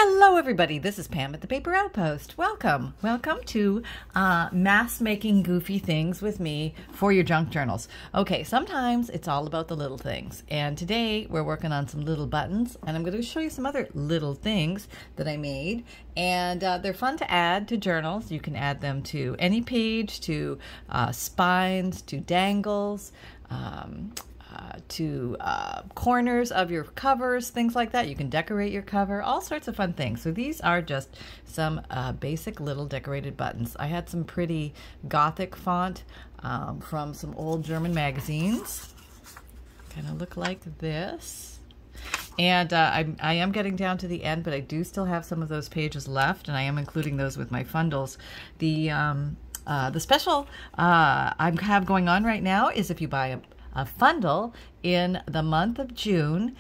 Hello everybody, this is Pam at the Paper Outpost. Welcome to mass making goofy things with me for your junk journals. Okay, sometimes it's all about the little things, and today we're working on some little buttons, and I'm going to show you some other little things that I made, and they're fun to add to journals. You can add them to any page, to spines, to dangles, to corners of your covers, things like that. You can decorate your cover, all sorts of fun things. So these are just some basic little decorated buttons. I had some pretty gothic font from some old German magazines. Kind of look like this. And I am getting down to the end, but I do still have some of those pages left, and I am including those with my fundles. The special I have going on right now is if you buy a FUNDLE in the month of June,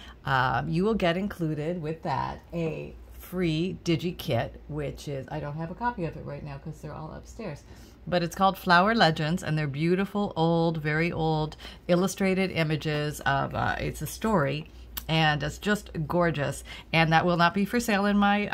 you will get included with that a free Digikit, which is, I don't have a copy of it right now because they're all upstairs, but it's called Flower Legends, and they're beautiful, old, very old illustrated images of, it's a story, and it's just gorgeous. And that will not be for sale in my,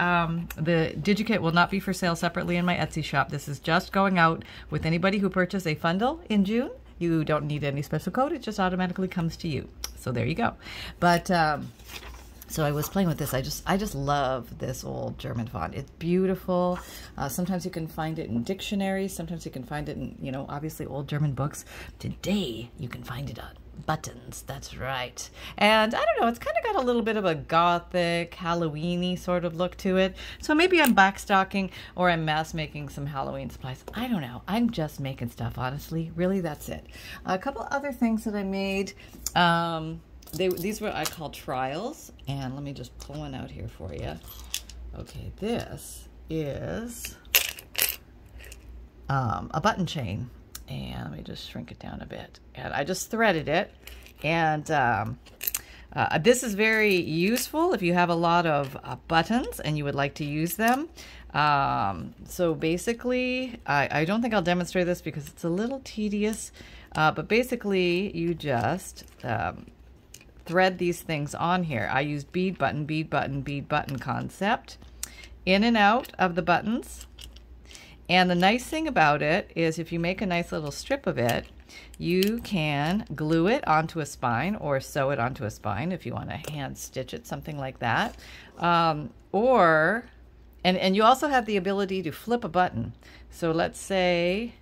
the Digikit will not be for sale separately in my Etsy shop. This is just going out with anybody who purchased a FUNDLE in June. You don't need any special code, it just automatically comes to you. So there you go. But so I was playing with this. I just love this old German font. It's beautiful. Sometimes you can find it in dictionaries. Sometimes you can find it in, you know, obviously old German books. Today you can find it on buttons. That's right. And I don't know, it's kind of got a little bit of a gothic, Halloween-y sort of look to it. So maybe I'm backstocking or I'm mass making some Halloween supplies. I don't know. I'm just making stuff, honestly. Really, that's it. A couple other things that I made. These were I call trials, and let me just pull one out here for you. Okay, this is a button chain, and let me just shrink it down a bit. And I just threaded it, and this is very useful if you have a lot of buttons and you would like to use them. So basically, I don't think I'll demonstrate this because it's a little tedious, but basically you just thread these things on here. I use bead button, bead button, bead button concept in and out of the buttons. And the nice thing about it is if you make a nice little strip of it, you can glue it onto a spine or sew it onto a spine if you want to hand stitch it, something like that. And you also have the ability to flip a button. So let's say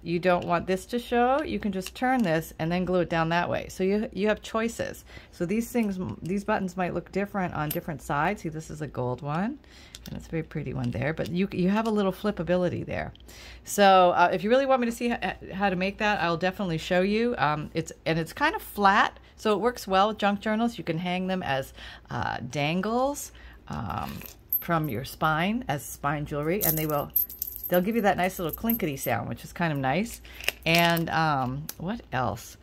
you don't want this to show, you can just turn this and then glue it down that way. So you have choices. So these buttons might look different on different sides. See, this is a gold one, and it's a very pretty one there, but you have a little flippability there. So if you really want me to see how to make that, I'll definitely show you. It's kind of flat, so it works well with junk journals. You can hang them as dangles from your spine, as spine jewelry, and they'll give you that nice little clinkety sound, which is kind of nice. And what else?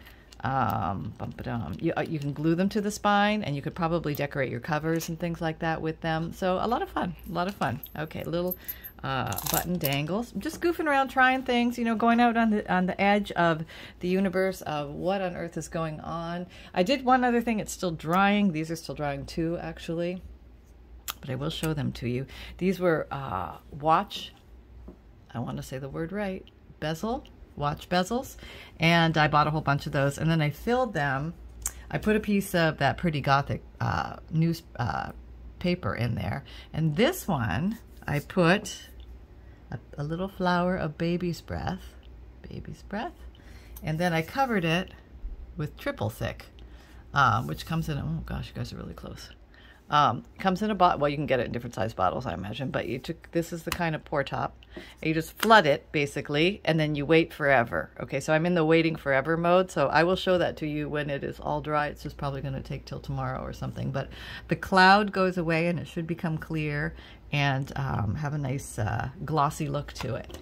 You can glue them to the spine, and you could probably decorate your covers and things like that with them. So a lot of fun, a lot of fun. Okay, little button dangles. Just goofing around, trying things, you know, going out on the edge of the universe of what on earth is going on. I did one other thing. It's still drying. These are still drying too, actually, but I will show them to you. These were I want to say the word right, watch bezels, and I bought a whole bunch of those, and then I filled them. I put a piece of that pretty gothic news paper in there, and this one I put a little flower of baby's breath, and then I covered it with triple thick, which comes in, oh gosh, you guys are really close. Comes in a bottle. Well, you can get it in different size bottles, I imagine, but this is the kind of pour top. You just flood it basically, and then you wait forever. Okay, so I'm in the waiting forever mode, so I will show that to you when it is all dry. It's just probably going to take till tomorrow or something, but the cloud goes away and it should become clear and have a nice glossy look to it.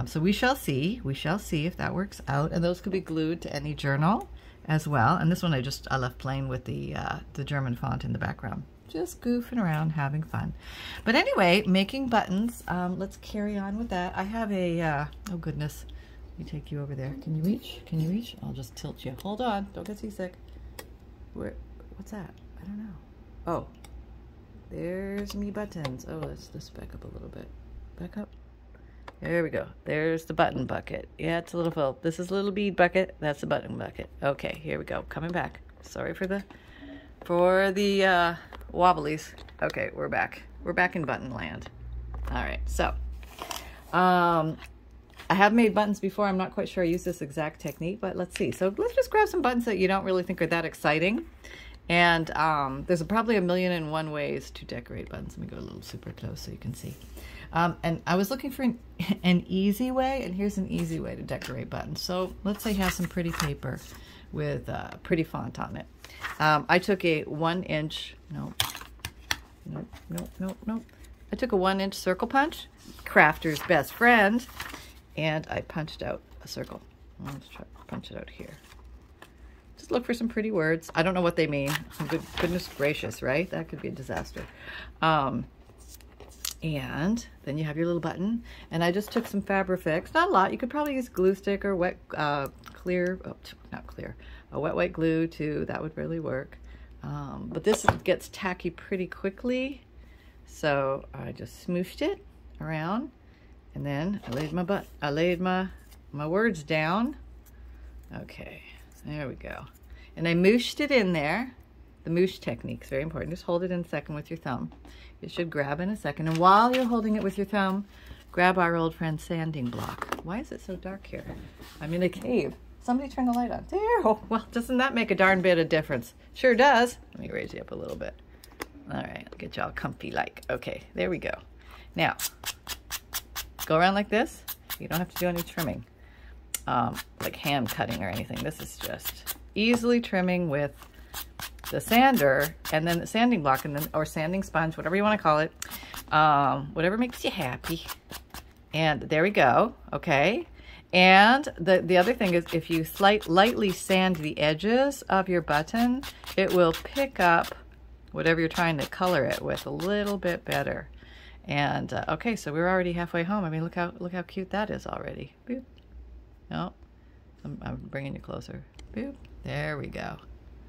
So we shall see if that works out, and those could be glued to any journal as well. And this one I left plain with the German font in the background. Just goofing around, having fun. But anyway, making buttons. Let's carry on with that. I have a, oh goodness, let me take you over there. Can you reach? Can you reach? I'll just tilt you. Hold on, don't get seasick. What's that? I don't know. Oh, There's me buttons. Oh, let's just back up a little bit. Back up. There we go. There's the button bucket. Yeah, it's a little full. This is a little bead bucket. That's the button bucket. Okay, here we go. Coming back. Sorry for the wobblies. Okay, we're back. We're back in button land. All right, so I have made buttons before. I'm not quite sure I use this exact technique, but let's see. So let's just grab some buttons that you don't really think are that exciting. And there's probably 1,000,001 ways to decorate buttons. Let me go a little super close so you can see. And I was looking for an easy way, and here's an easy way to decorate buttons. So let's say you have some pretty paper with pretty font on it. I took a 1-inch, nope. I took a 1-inch circle punch, crafter's best friend, and I punched out a circle. Let's try to punch it out here. Just look for some pretty words. I don't know what they mean. Goodness gracious, right? That could be a disaster. And then you have your little button. And I just took some Fabrifix, not a lot. You could probably use glue stick or wet, clear, oh, not clear, a wet white glue too. That would really work. But this gets tacky pretty quickly. So I just smooshed it around, and then I laid my words down. Okay, there we go. And I mooshed it in there. The moosh technique is very important. Just hold it in a second with your thumb. You should grab in a second. And while you're holding it with your thumb, grab our old friend sanding block. Why is it so dark here? I'm in a cave. Somebody turn the light on. There. Oh, well, doesn't that make a darn bit of difference? Sure does. Let me raise you up a little bit. All right, I'll get y'all comfy like. Okay, there we go. Now, go around like this. You don't have to do any trimming, like hand cutting or anything. This is just easily trimming with the sander and then the sanding block and then, or sanding sponge, whatever you want to call it, whatever makes you happy. And there we go. Okay. And the other thing is, if you lightly sand the edges of your button, it will pick up whatever you're trying to color it with a little bit better. And okay, so we're already halfway home. I mean, look how cute that is already. Boop. No, I'm bringing you closer. Boop. There we go.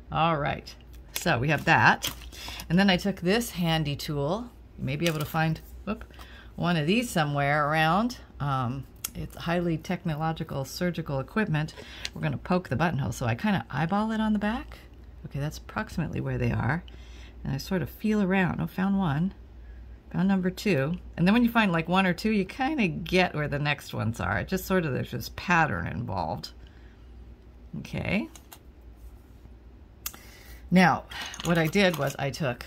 All right. So we have that. And then I took this handy tool. You may be able to find one of these somewhere around. It's highly technological surgical equipment. We're going to poke the buttonhole. So I kind of eyeball it on the back. Okay, that's approximately where they are. And I sort of feel around. Oh, found one. Found number 2. And then when you find like 1 or 2, you kind of get where the next ones are. It just sort of, there's this pattern involved. Okay. Now, what I did was I took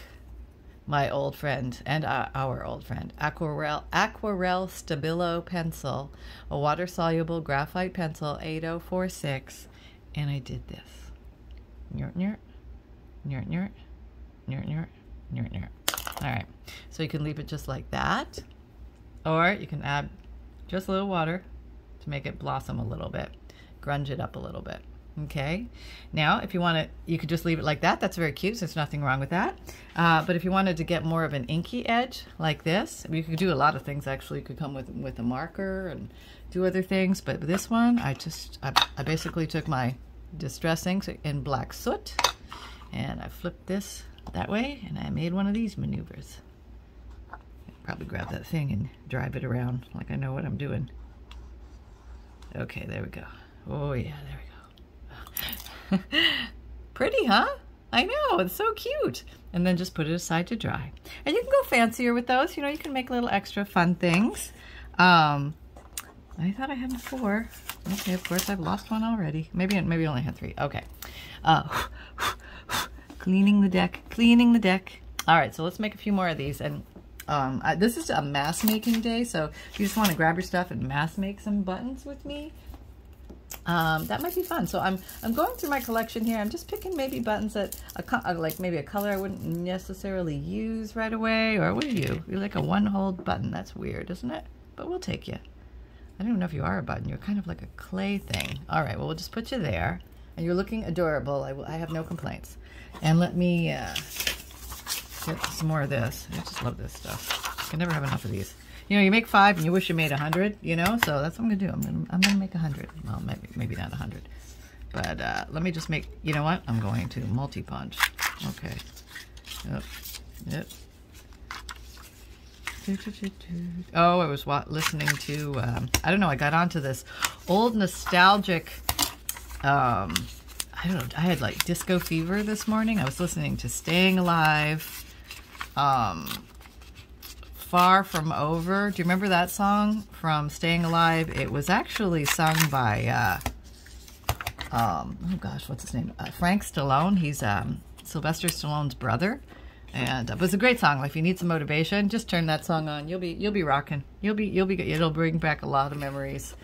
my old friend and our old friend, Aquarelle Stabilo pencil, a water-soluble graphite pencil, 8046, and I did this. Nyert, nyert, nyert, nyert, nyert, nyert, nyert, nyert. All right, so you can leave it just like that, or you can add just a little water to make it blossom a little bit, grunge it up a little bit. Okay, now if you want to, you could just leave it like that. That's very cute, so there's nothing wrong with that. But if you wanted to get more of an inky edge like this, you could do a lot of things actually. You could come with a marker and do other things, but this one, I basically took my Distress ink in black soot, and I flipped this that way, and I made one of these maneuvers. I'll probably grab that thing and drive it around like I know what I'm doing. Okay, there we go. Oh yeah, there we go. Pretty, huh? I know, it's so cute. And then just put it aside to dry. And you can go fancier with those. You know, you can make little extra fun things. I thought I had 4. Okay, of course I've lost one already. Maybe I only had 3. Okay. Cleaning the deck, cleaning the deck. All right, so let's make a few more of these. And this is a mass making day, so if you just want to grab your stuff and mass make some buttons with me, that might be fun. So I'm going through my collection here. I'm just picking maybe buttons that like maybe a color I wouldn't necessarily use right away. Or would you? You're like a one-hole button. That's weird, isn't it? But we'll take you. I don't even know if you are a button. You're kind of like a clay thing. All right, well, we'll just put you there. And you're looking adorable. I have no complaints. And let me get some more of this. I just love this stuff. I can never have enough of these. You know, you make 5 and you wish you made 100, you know, so that's what I'm going to do. I'm gonna make 100. Well, maybe not 100. But let me just make, you know what? I'm going to multi-punch. Okay. Yep. Oh, I was listening to, I don't know, I got onto this old nostalgic, I don't know, I had like disco fever this morning. I was listening to Staying Alive, Far From Over. Do you remember that song from Staying Alive? It was actually sung by, oh gosh, what's his name? Frank Stallone. He's Sylvester Stallone's brother. And it was a great song. Like, if you need some motivation, just turn that song on. You'll be rocking. You'll be good. It'll bring back a lot of memories.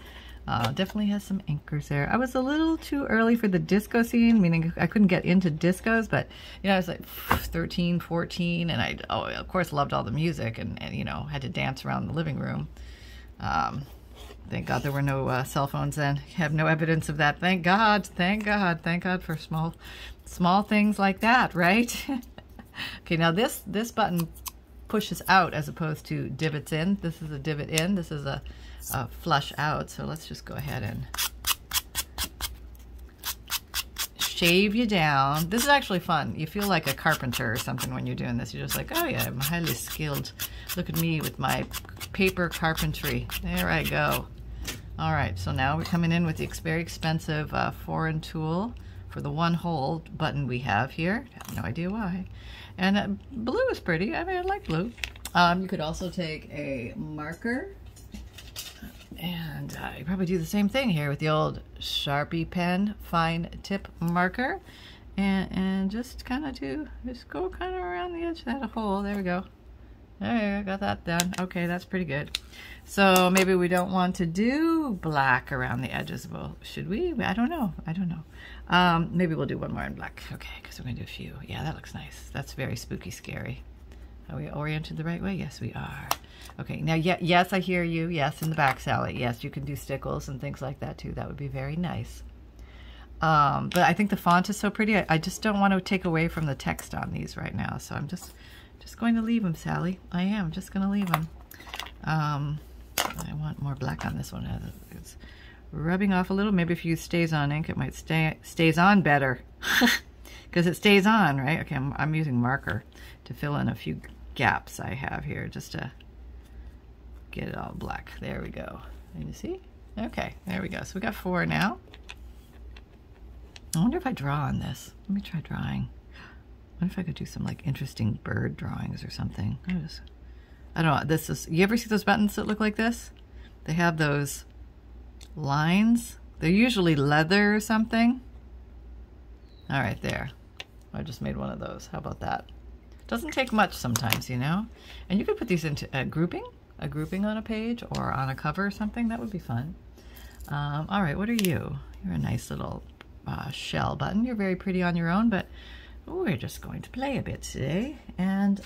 Definitely has some anchors there. I was a little too early for the disco scene, meaning I couldn't get into discos, but you know, I was like 13, 14, and I of course loved all the music, and you know, had to dance around the living room. Thank God there were no cell phones then. Have no evidence of that. Thank God. Thank God. Thank God for small things like that, right? Okay, now this button pushes out as opposed to divots in. This is a divot in. This is a flush out. So let's just go ahead and shave you down. This is actually fun. You feel like a carpenter or something when you're doing this. You're just like, oh yeah, I'm highly skilled. Look at me with my paper carpentry. There I go. All right, so now we're coming in with the very expensive foreign tool for the one hole button we have here. I have no idea why. And blue is pretty. I mean, I like blue. You could also take a marker, and you probably do the same thing here with the old Sharpie pen fine tip marker, and just kind of go kind of around the edge of that hole. There we go. There, I got that done. Okay, that's pretty good. So maybe we don't want to do black around the edges. Well, should we? I don't know. I don't know. Maybe we'll do one more in black. Okay, because we're going to do a few. Yeah, that looks nice. That's very spooky scary. Are we oriented the right way? Yes, we are. Okay, now, yes, I hear you. Yes, in the back, Sally. Yes, you can do stickles and things like that, too. That would be very nice. But I think the font is so pretty. I just don't want to take away from the text on these right now. So I'm just going to leave them, Sally. I am just going to leave them. I want more black on this one. It's rubbing off a little. Maybe if you use Stays On ink, it might stays on better. Because it stays on, right? Okay, I'm using marker to fill in a few gaps I have here, just to get it all black. There we go. And you see? Okay, there we go. So we got 4 now. I wonder if I draw on this. Let me try drawing. I wonder if I could do some like interesting bird drawings or something. I don't know. This is, you ever see those buttons that look like this? They have those lines. They're usually leather or something. All right, there. I just made one of those. How about that? Doesn't take much sometimes, you know? And you could put these into a grouping on a page or on a cover or something. That would be fun. All right, what are you? You're a nice little shell button. You're very pretty on your own, but we're just going to play a bit today. And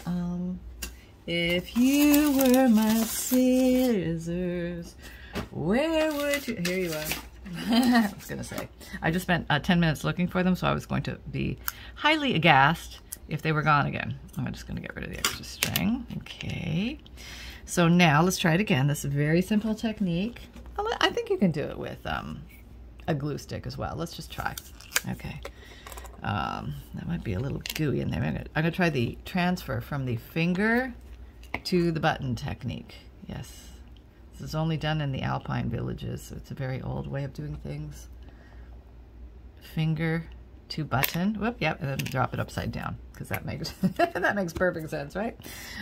if you were my scissors, where would you... Here you are. I was going to say. I just spent 10 minutes looking for them, so I was going to be highly aghast if they were gone again. I'm just going to get rid of the extra string. Okay. So now let's try it again. This is a very simple technique. I think you can do it with a glue stick as well. Let's just try. Okay. That might be a little gooey in there. I'm going to try the transfer from the finger to the button technique. Yes. This is only done in the Alpine villages, so it's a very old way of doing things. Finger to button. Whoop, yep, and then drop it upside down, because that makes that makes perfect sense, right?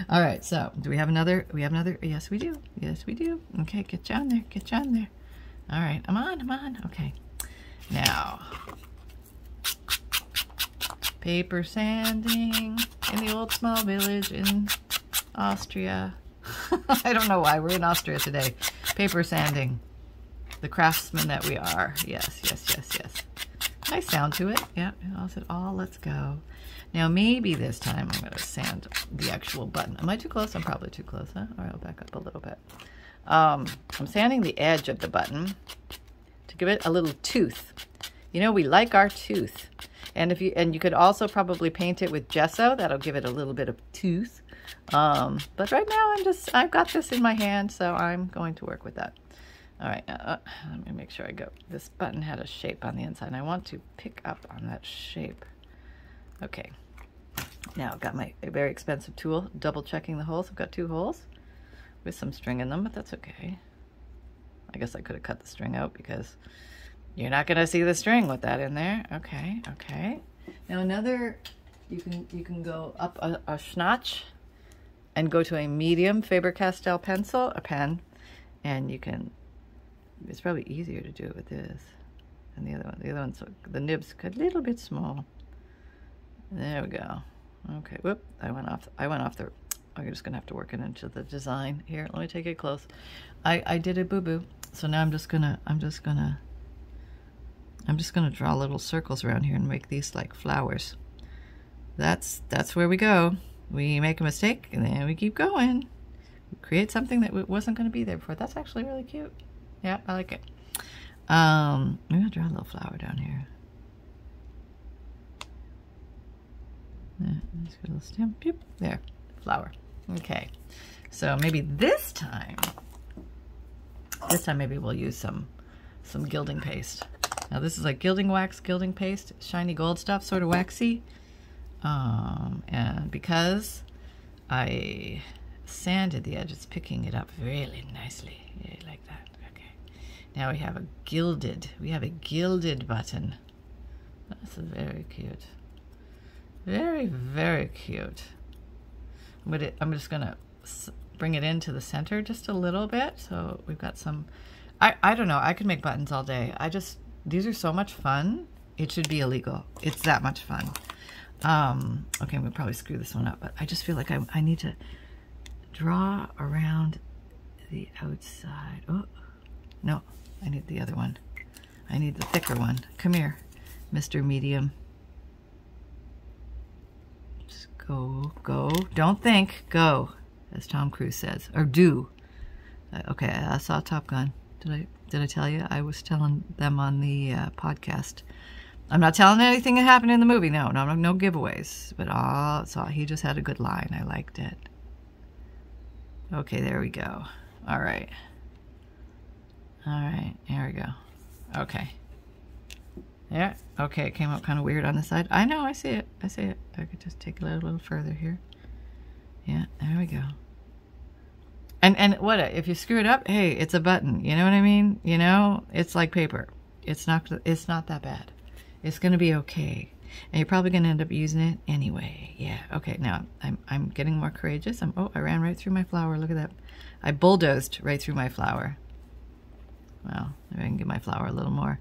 All right, so do we have another? We have another. Yes, we do. Yes, we do. Okay, get you on there. Get you on there. All right, I'm on. Okay. Now, paper sanding in the old small village in Austria. I don't know why we're in Austria today. Paper sanding. The craftsmen that we are. Yes, yes, yes, yes. Nice sound to it. Yeah, I'll say, oh, let's go. Now maybe this time I'm going to sand the actual button. Am I too close? I'm probably too close, huh? All right, I'll back up a little bit. I'm sanding the edge of the button to give it a little tooth. You know, we like our tooth. And you could also probably paint it with gesso. That'll give it a little bit of tooth. But right now I've got this in my hand, so I'm going to work with that. All right, let me make sure I go. This button had a shape on the inside, and I want to pick up on that shape. Okay. Now I've got my very expensive tool, double checking the holes. I've got 2 holes. with some string in them, but that's okay. I guess I could have cut the string out because you're not going to see the string with that in there. Okay, okay. Now another, you can go up a schnotch and go to a medium Faber-Castell pencil, a pen, and you can, it's probably easier to do it with this than the other one. The other one's, the nib's a little bit small. There we go. Okay, whoop, I went off the, I'm just gonna have to work it into the design. Here, let me take it close. I did a boo-boo, so now I'm just gonna draw little circles around here and make these like flowers. That's where we go. We make a mistake and then we keep going. We create something that wasn't going to be there before. That's actually really cute. Yeah, I like it. I'm going to draw a little flower down here. Yeah, just a little stem. Boop, there, flower. Okay, so maybe this time maybe we'll use some gilding paste. Now this is like gilding wax, gilding paste, shiny gold stuff, sort of waxy. And because I sanded the edge, it's picking it up really nicely. Yeah, like that. Okay. Now we have a gilded button. That's very cute. Very, very cute. I'm just gonna bring it into the center just a little bit. So we've got some, I don't know, I could make buttons all day. These are so much fun. It should be illegal. It's that much fun. Okay, I'm gonna probably screw this one up, but I just feel like I need to draw around the outside. Oh, no, I need the other one. I need the thicker one. Come here, Mr. Medium. Just go, go. Don't think, go, as Tom Cruise says, or do. Okay, I saw Top Gun. Did I tell you? I was telling them on the podcast. I'm not telling anything that happened in the movie. No giveaways. But so he just had a good line. I liked it. Okay, there we go. All right. All right, there we go. Okay. Yeah. Okay, it came out kind of weird on the side. I know. I see it. I see it. I could just take it a little further here. Yeah. There we go. And what if you screw it up? Hey, it's a button. You know what I mean? You know, it's like paper. It's not that bad. It's gonna be okay, and you're probably gonna end up using it anyway. Yeah. Okay. Now I'm getting more courageous. Oh, I ran right through my flower. Look at that. I bulldozed right through my flower. Well, maybe I can give my flower a little more.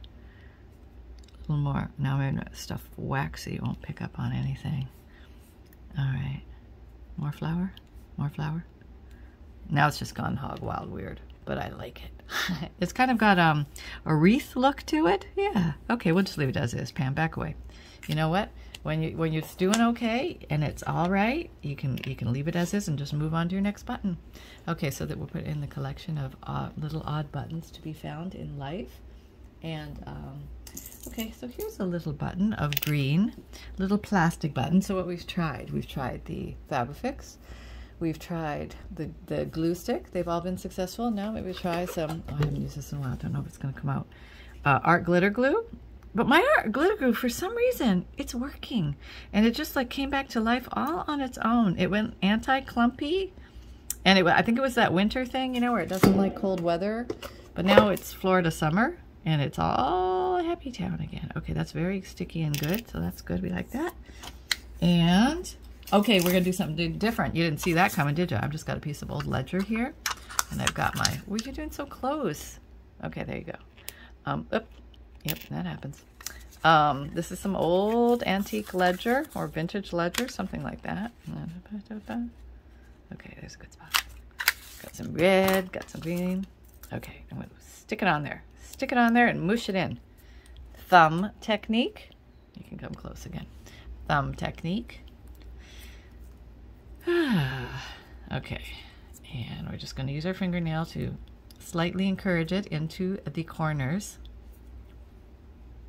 A little more. Now I'm gonna stuff waxy. It won't pick up on anything. All right. More flower. More flower. Now it's just gone hog wild weird, but I like it. It's kind of got a wreath look to it. Yeah. Okay, we'll just leave it as is. Pam, back away. You know what? When you're doing okay and it's all right, you can leave it as is and just move on to your next button. Okay, so that we'll put in the collection of little odd buttons to be found in life. And okay, so here's a little button of green, little plastic button. So what we've tried the Fabrifix. We've tried the glue stick. They've all been successful. Now maybe try some, I haven't used this in a while. I don't know if it's going to come out. Art glitter glue. But my art glitter glue, for some reason, it's working. And it just like came back to life all on its own. It went anti-clumpy. And I think it was that winter thing, you know, where it doesn't like cold weather. But now it's Florida summer. And it's all happy town again. Okay, that's very sticky and good. So that's good. We like that. And okay, we're going to do something different. You didn't see that coming, did you? I've just got a piece of old ledger here. And I've got my... Well, you're doing so close. Okay, there you go. Yep, that happens. This is some old antique ledger or vintage ledger, something like that. Okay, there's a good spot. Got some red, got some green. Okay, I'm going to stick it on there. Stick it on there and mush it in. Thumb technique. You can come close again. Thumb technique. Okay, and we're just going to use our fingernail to slightly encourage it into the corners.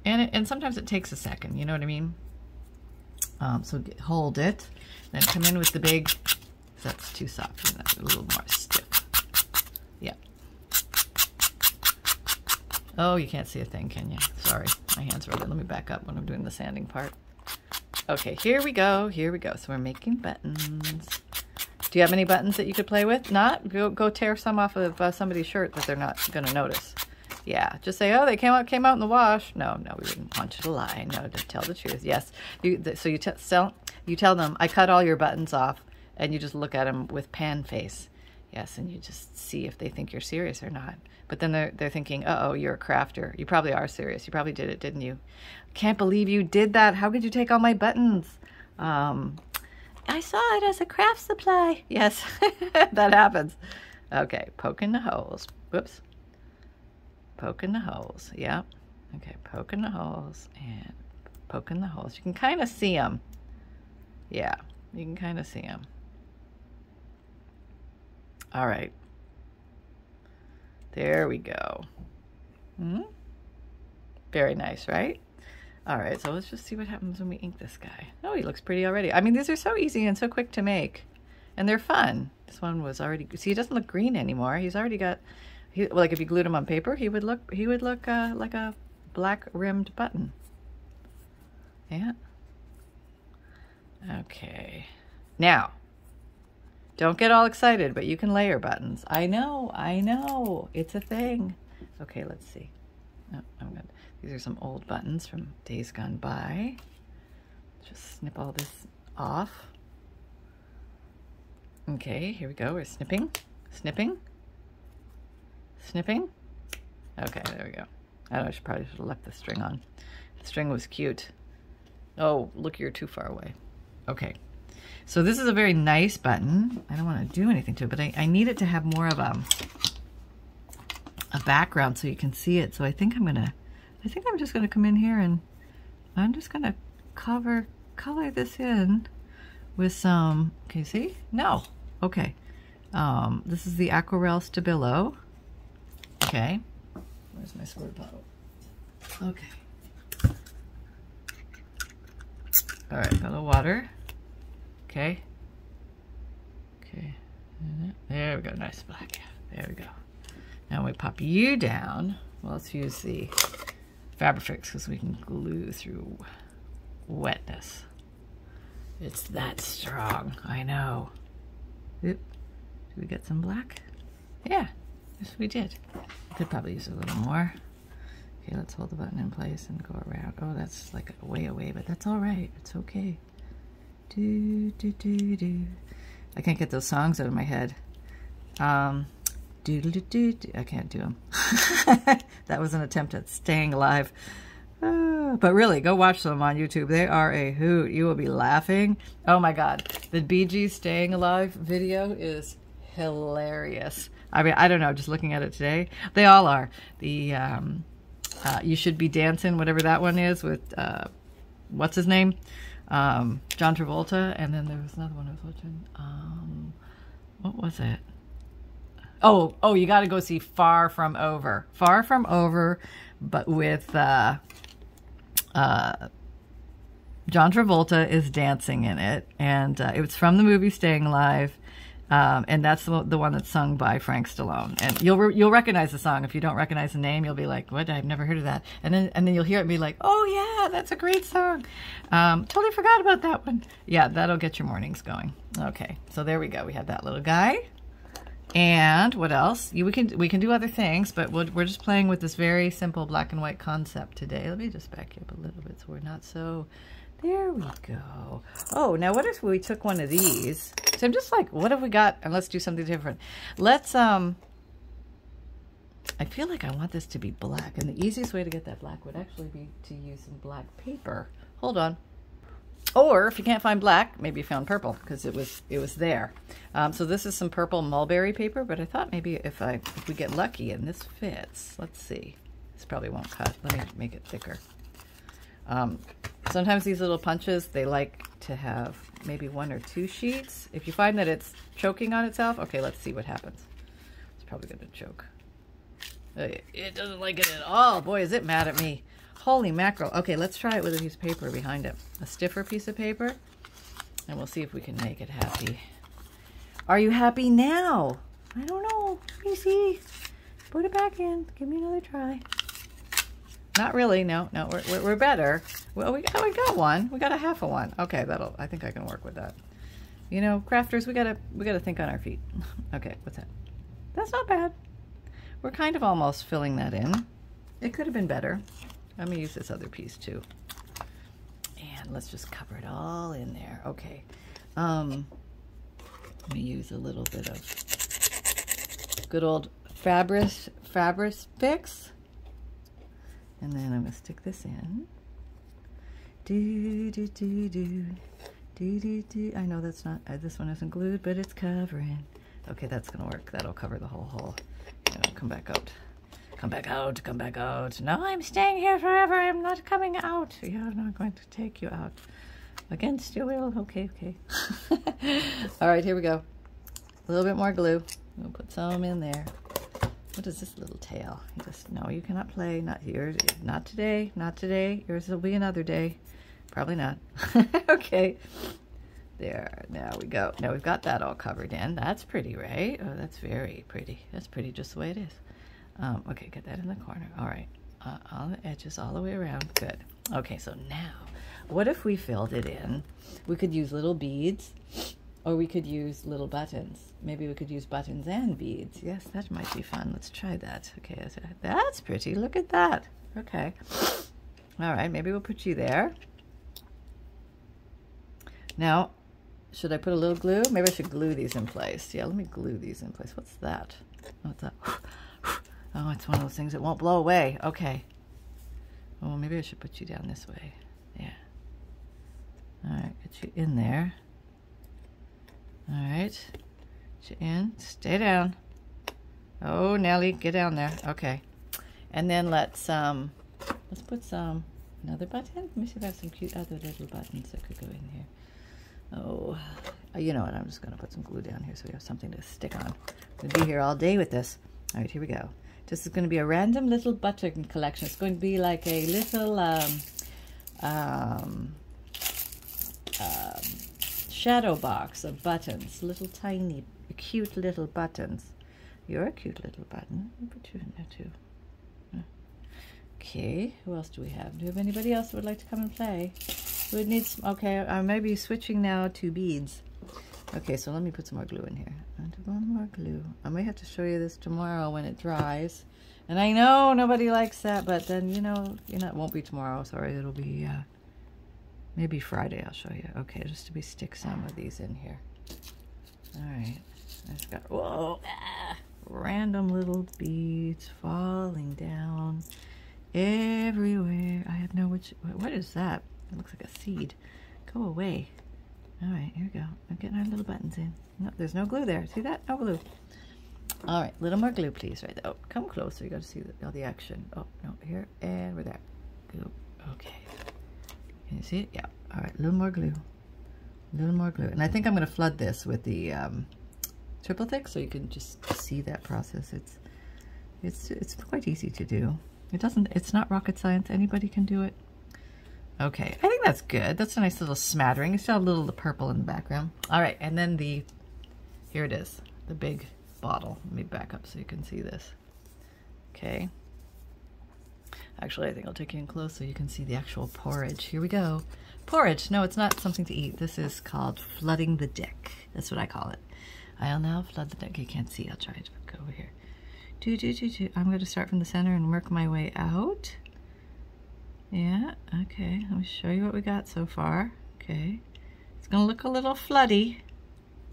And sometimes it takes a second, you know what I mean? So hold it, then come in with the big, that's too soft, that's a little more stiff. Yeah. Oh, you can't see a thing, can you? Sorry, my hands are red. Let me back up when I'm doing the sanding part. Okay, here we go, here we go. So we're making buttons. Do you have any buttons that you could play with? Not? Go tear some off of somebody's shirt that they're not going to notice. Yeah, just say, oh, they came out in the wash. No, we wouldn't want you to lie. No, to tell the truth. Yes. So you tell them, I cut all your buttons off, and you just look at them with pan face. Yes, and you just see if they think you're serious or not. But then they're thinking, uh-oh, you're a crafter. You probably are serious. You probably did it, didn't you? Can't believe you did that. How could you take all my buttons? I saw it as a craft supply. Yes, that happens. Okay, poking the holes. Whoops. Poking the holes. Yep. Okay, poking the holes and poking the holes. You can kind of see them. Yeah, you can kind of see them. All right. There we go. Very nice, right? All right, so let's just see what happens when we ink this guy. Oh, he looks pretty already. I mean, these are so easy and so quick to make. And they're fun. This one was already, see, he doesn't look green anymore. He's already got, like if you glued him on paper, he would look like a black rimmed button. Yeah. Okay. Now, don't get all excited, but you can layer buttons. I know. It's a thing. Okay, let's see. Oh, I'm good. These are some old buttons from days gone by. Just snip all this off. Okay, here we go. We're snipping. Okay, there we go. I don't know, I probably should have left the string on. The string was cute. Oh, look, you're too far away. Okay, so this is a very nice button. I don't want to do anything to it, but I need it to have more of a background so you can see it. So I think I'm just gonna come in here and I'm just gonna color this in with some, can you see? No, okay. This is the Aquarelle Stabilo. Okay, where's my squirt bottle? Okay. All right, got a little water. Okay. There we go, nice black. There we go. Now we pop you down. Well, let's use the Fabrifix because we can glue through wetness. It's that strong, I know. Oop. Did we get some black? Yeah, yes we did. Could probably use a little more. Okay, let's hold the button in place and go around. Oh, that's like way away, but that's all right. It's okay. Do, do, do, do. I can't get those songs out of my head. Do, do, do, do, do. I can't do them. That was an attempt at staying alive. But really, go watch them on YouTube. They are a hoot. You will be laughing. Oh my God. The Bee Gees Staying Alive video is hilarious. I mean, I don't know, just looking at it today. They all are. The You Should Be Dancing, whatever that one is, with, what's his name? John Travolta. And then there was another one I was watching. What was it? Oh, you got to go see Far From Over. Far From Over, but with John Travolta is dancing in it. And it was from the movie Staying Alive. And that's the one that's sung by Frank Stallone. And you'll recognize the song. If you don't recognize the name, you'll be like, what? I've never heard of that. And then you'll hear it and be like, oh yeah, that's a great song. Totally forgot about that one. Yeah, that'll get your mornings going. Okay, so there we go. We have that little guy. And what else? We can do other things, but we're just playing with this very simple black and white concept today. Let me just back you up a little bit so we're not so... There we go. Oh, now what if we took one of these? So I'm just like, what have we got? And let's do something different. Let's, I feel like I want this to be black. And the easiest way to get that black would actually be to use some black paper. Hold on. Or if you can't find black, maybe you found purple because it was there. So this is some purple mulberry paper, but I thought maybe if we get lucky and this fits, let's see. This probably won't cut. Let me make it thicker. Sometimes these little punches, they like to have maybe 1 or 2 sheets. If you find that it's choking on itself, okay, let's see what happens. It's probably going to choke. It doesn't like it at all. Boy, is it mad at me. Holy mackerel. Okay, let's try it with a piece of paper behind it. A stiffer piece of paper. And we'll see if we can make it happy. Are you happy now? I don't know. Let me see. Put it back in. Give me another try. Not really. No, we're better. Well, we got one. We got a half of one. Okay, I think I can work with that. You know, crafters, we gotta think on our feet. Okay, what's that? That's not bad. We're kind of almost filling that in. It could have been better. Let me use this other piece too. And let's just cover it all in there. Okay. Let me use a little bit of good old Fabric Fix. And then I'm gonna stick this in. Do, do, do, do. Do, do, do. I know that's not, this one isn't glued, but it's covering. Okay, that's gonna work. That'll cover the whole hole. Come back out. Come back out, come back out. No, I'm staying here forever. I'm not coming out. Yeah, I'm not going to take you out. Against your will. Okay, okay. All right, here we go. A little bit more glue. We'll put some in there. What is this little tail? You just, no, you cannot play. Not yours. Not today. Not today. Yours will be another day. Probably not. Okay. There. Now we go. Now we've got that all covered in. That's pretty, right? Oh, that's very pretty. That's pretty just the way it is. Okay, get that in the corner. All right. On the edges all the way around. Good. Okay, so now, what if we filled it in? We could use little beads, or we could use little buttons. Maybe we could use buttons and beads. Yes, that might be fun. Let's try that. Okay, that's pretty. Look at that. Okay. All right, maybe we'll put you there. Now, should I put a little glue? Maybe I should glue these in place. Yeah, let me glue these in place. What's that? What's that? Oh, it's one of those things that won't blow away. Okay. Oh, maybe I should put you down this way. Yeah. All right, get you in there. All right. Get you in. Stay down. Oh, Nelly, get down there. Okay. And then let's put another button. Let me see if I have some cute other little buttons that could go in here. Oh, you know what? I'm just going to put some glue down here so we have something to stick on. We'll be here all day with this. All right, here we go. This is going to be a random little button collection. It's going to be like a little shadow box of buttons. Little tiny, cute little buttons. You're a cute little button. I'll put you in there too. Okay, who else do we have? Do we have anybody else who would like to come and play? We would need some, okay, I may be switching now to beads. Okay, so let me put some more glue in here. And one more glue. I may have to show you this tomorrow when it dries. And I know nobody likes that, but then, you know, it won't be tomorrow. Sorry, it'll be, maybe Friday I'll show you. Okay, just to stick some of these in here. All right. I just got, whoa, random little beads falling down everywhere. I have no what is that? It looks like a seed. Go away. All right, here we go. I'm getting our little buttons in. No, there's no glue there. See that? No glue. All right, little more glue, please. Right there. Oh, come closer. You got to see all the action. Oh, no, here and we're there. Glue. Okay. Can you see it? Yeah. All right, a little more glue. A little more glue. And I think I'm going to flood this with the triple thick so you can just see that process. It's quite easy to do. It's not rocket science. Anybody can do it. Okay, I think that's good. That's a nice little smattering. You still have a little of the purple in the background. All right, and then here it is, the big bottle. Let me back up so you can see this. Okay. Actually, I think I'll take you in close so you can see the actual porridge. Here we go. Porridge. No, it's not something to eat. This is called flooding the deck. That's what I call it. I'll now flood the deck. You can't see. I'll try to go over here. I'm going to start from the center and work my way out. Yeah, okay. Let me show you what we got so far. Okay. It's going to look a little floody.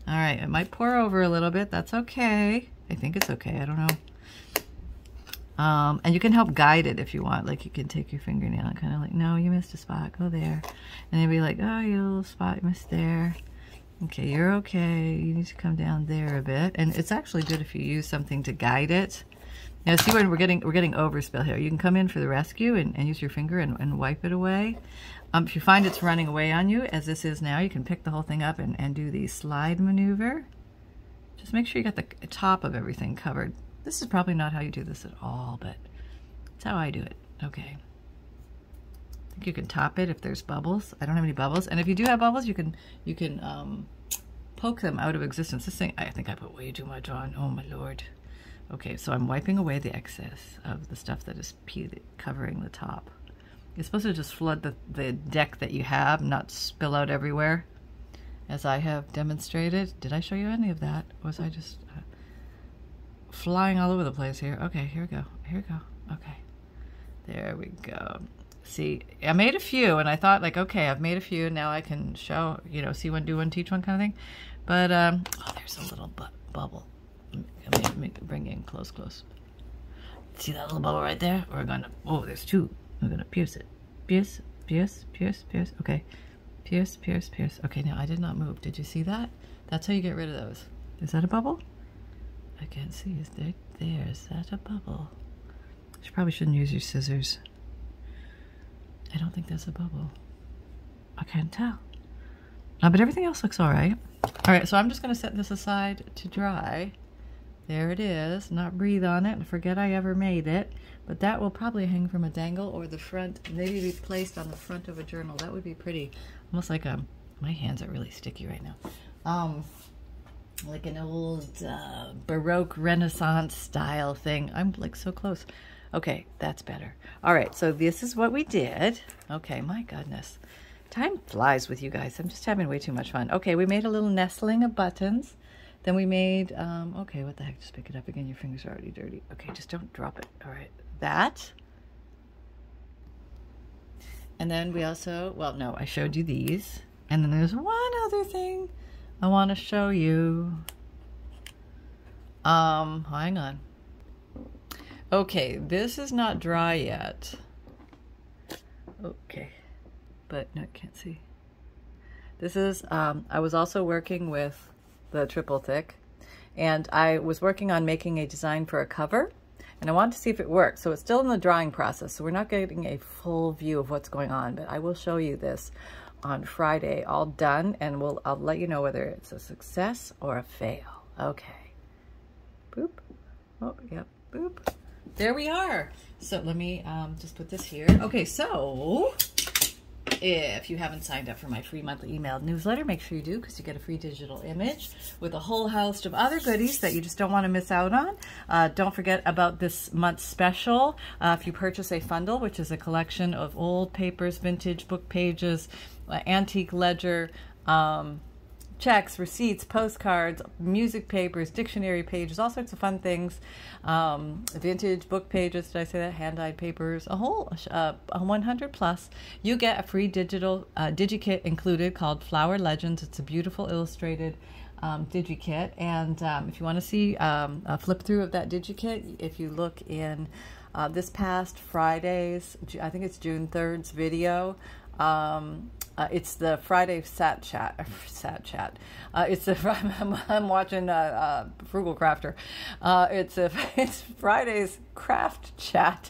All right, it might pour over a little bit. That's okay. I think it's okay. I don't know. And you can help guide it if you want. Like you can take your fingernail and kind of like, no, you missed a spot. Go there. And then be like, oh, you little spot you missed there. Okay, you're okay. You need to come down there a bit. And it's actually good if you use something to guide it. Now see when we're getting overspill here. You can come in for the rescue and use your finger and wipe it away. If you find it's running away on you, as this is now, you can pick the whole thing up and do the slide maneuver. Just make sure you got the top of everything covered. This is probably not how you do this at all, but it's how I do it. Okay. I think you can top it if there's bubbles. I don't have any bubbles. And if you do have bubbles, you can poke them out of existence. This thing, I think I put way too much on. Oh my Lord. Okay, so I'm wiping away the excess of the stuff that is covering the top. You're supposed to just flood the deck that you have, not spill out everywhere. as I have demonstrated. Did I show you any of that? Was I just flying all over the place here? Okay, here we go. Here we go. Okay. There we go. See, I made a few, and I thought, like, okay, I've made a few, now I can show, you know, see one, do one, teach one kind of thing. But, oh, there's a little bubble. Let me bring it in close. See that little bubble right there? We're gonna, oh, there's two. We're gonna pierce it. Pierce. Okay. Pierce. Okay, now I did not move. Did you see that? That's how you get rid of those. Is that a bubble? I can't see. Is there? Is that a bubble? You probably shouldn't use your scissors. I don't think that's a bubble. I can't tell. But everything else looks all right. All right, so I'm just going to set this aside to dry. There it is. Not breathe on it and forget I ever made it. But that will probably hang from a dangle or the front, maybe be placed on the front of a journal. That would be pretty. Almost like my hands are really sticky right now. Like an old Baroque Renaissance style thing. I'm like so close. Okay, that's better. All right, so this is what we did. Okay, my goodness. Time flies with you guys. I'm just having way too much fun. Okay, we made a little nestling of buttons. Then we made, okay, what the heck? Just pick it up again. Your fingers are already dirty. Okay, just don't drop it. All right, that. And then we also, well, no, I showed you these. And then there's one other thing I want to show you. Hang on. Okay, this is not dry yet. Okay, but no, I can't see. This is, I was also working with the triple thick, and I was working on making a design for a cover, and I wanted to see if it worked. So it's still in the drying process, so we're not getting a full view of what's going on, but I will show you this on Friday, all done, and I'll let you know whether it's a success or a fail. Okay. Boop. Oh, yep. Boop. There we are. So let me just put this here. Okay, so if you haven't signed up for my free monthly email newsletter, make sure you do, because you get a free digital image with a whole host of other goodies that you just don't want to miss out on. Don't forget about this month's special. If you purchase a FUNDLE, which is a collection of old papers, vintage book pages, antique ledger, checks, receipts, postcards, music papers, dictionary pages, all sorts of fun things, vintage book pages, did I say that? Hand-dyed papers, a whole 100 plus. You get a free digital Digikit included called Flower Legends. It's a beautiful illustrated Digikit, and if you want to see a flip through of that Digikit, if you look in this past Friday's, I think it's June 3rd's video, it's the Friday sat chat. It's the I'm watching Frugal Crafter. It's Friday's craft chat.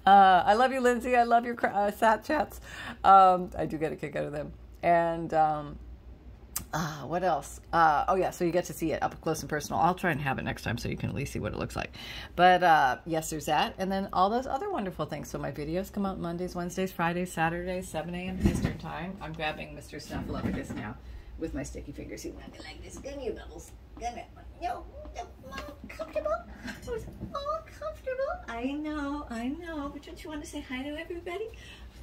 I love you, Lindsay. I love your sat chats. I do get a kick out of them. And what else? Oh yeah, so you get to see it up close and personal. I'll try and have it next time so you can at least see what it looks like. But yes, there's that. And then all those other wonderful things. So my videos come out Mondays, Wednesdays, Fridays, Saturdays, 7 a.m. Eastern time. I'm grabbing Mr. Snuffleupagus now with my sticky fingers. He's not like this. Give me bubbles. Give me. No, comfortable. Oh, comfortable. I know. But don't you want to say hi to everybody?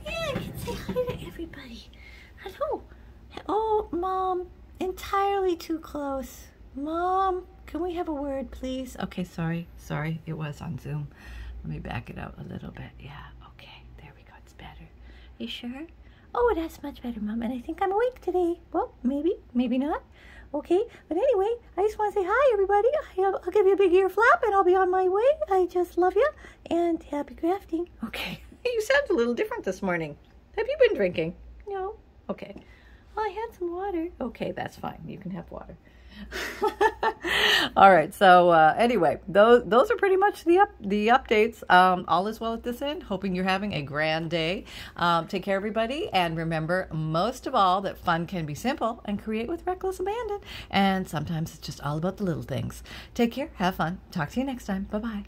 Yeah, I can say hi to everybody. Hello. Oh, Mom, entirely too close. Mom, can we have a word, please? Okay, sorry, it was on Zoom. Let me back it out a little bit. Yeah, okay, there we go, it's better. You sure? Oh, that's much better, Mom, and I think I'm awake today. Well, maybe not. Okay, but anyway, I just want to say hi, everybody. I'll give you a big ear flap, and I'll be on my way. I just love you, and happy crafting. Okay, you sound a little different this morning. Have you been drinking? No? Okay. Well, I had some water. Okay, that's fine. You can have water. All right. So anyway, those are pretty much the updates. All is well at this end. Hoping you're having a grand day. Take care, everybody. And remember, most of all, that fun can be simple and create with reckless abandon. And sometimes it's just all about the little things. Take care. Have fun. Talk to you next time. Bye-bye.